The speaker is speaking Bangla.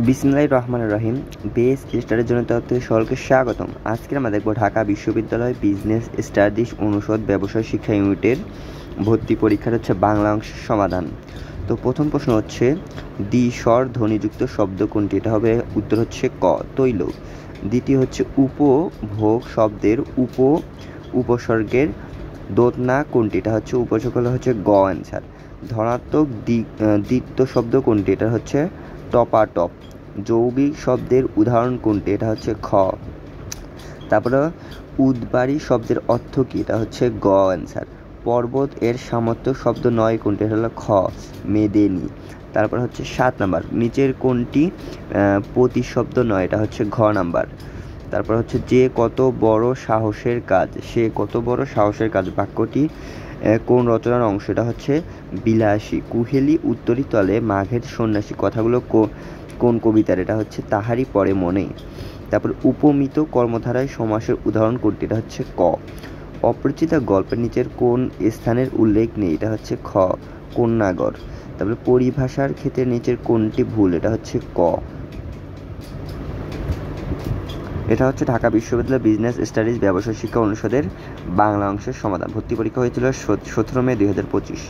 বিসমিল্লাহির রহমানির রহিম। বেস স্টাডির জন্য তথ্য সকলকে স্বাগতম। আজকে আমরা দেখব ঢাকা বিশ্ববিদ্যালয় বিজনেস স্টাডিজ অনুষদ ব্যবসায় শিক্ষা ইউনিটের ভর্তি পরীক্ষার বাংলা অংশের সমাধান। তো প্রথম প্রশ্ন হচ্ছে দ্বি-স্বর ধ্বনিযুক্ত শব্দ কোনটি? এটা হবে উত্তর হচ্ছে ক, তৈল। দ্বিতীয় হচ্ছে উপভোগ শব্দের উপসর্গের দোতনা কোনটি? এটা হচ্ছে উপসর্গ হচ্ছে গ অ্যান্সার। ধনাত্মক দ্বিত্ব শব্দ কোনটি? এটা হচ্ছে টপাটপ। যৌগিক শব্দের উদাহরণ কোনটি? এটা হচ্ছে খ। তারপরে উদ্বাড়ী শব্দের অর্থ কী? এটা হচ্ছে গ অ্যান্সার। পর্বত এর সামর্থ্য শব্দ নয় কোনটি? এটা হলো খ, মেদেনি। তারপর হচ্ছে 7 নাম্বার, নিচের কোনটি প্রতিশব্দ নয়? এটা হচ্ছে ঘ নাম্বার। তারপর হচ্ছে যে কত বড় সাহসের কাজ, সে কত বড় সাহসের কাজ বাক্যটি কোন রচনার অংশ? এটা হচ্ছে বিলাসী। কুহেলি উত্তরী তলে মাঘের সন্ন্যাসী কথাগুলো কোন কবিতার? এটা হচ্ছে তাহারই পরে মনে। তারপর উপমিত কর্মধারায় সমাসের উদাহরণ কোনটি? এটা হচ্ছে ক। অপরিচিতা গল্পের নিচের কোন স্থানের উল্লেখ নেই? এটা হচ্ছে খ, কন্যাগর। তারপরে পরিভাষার ক্ষেত্রে নিচের কোনটি ভুল? এটা হচ্ছে ক। এটা হচ্ছে ঢাকা বিশ্ববিদ্যালয় বিজনেস স্টাডিজ ব্যবসায় শিক্ষা অনুষদের বাংলা অংশের সমাধান। ভর্তি পরীক্ষা হয়েছিল 17 মে 2025।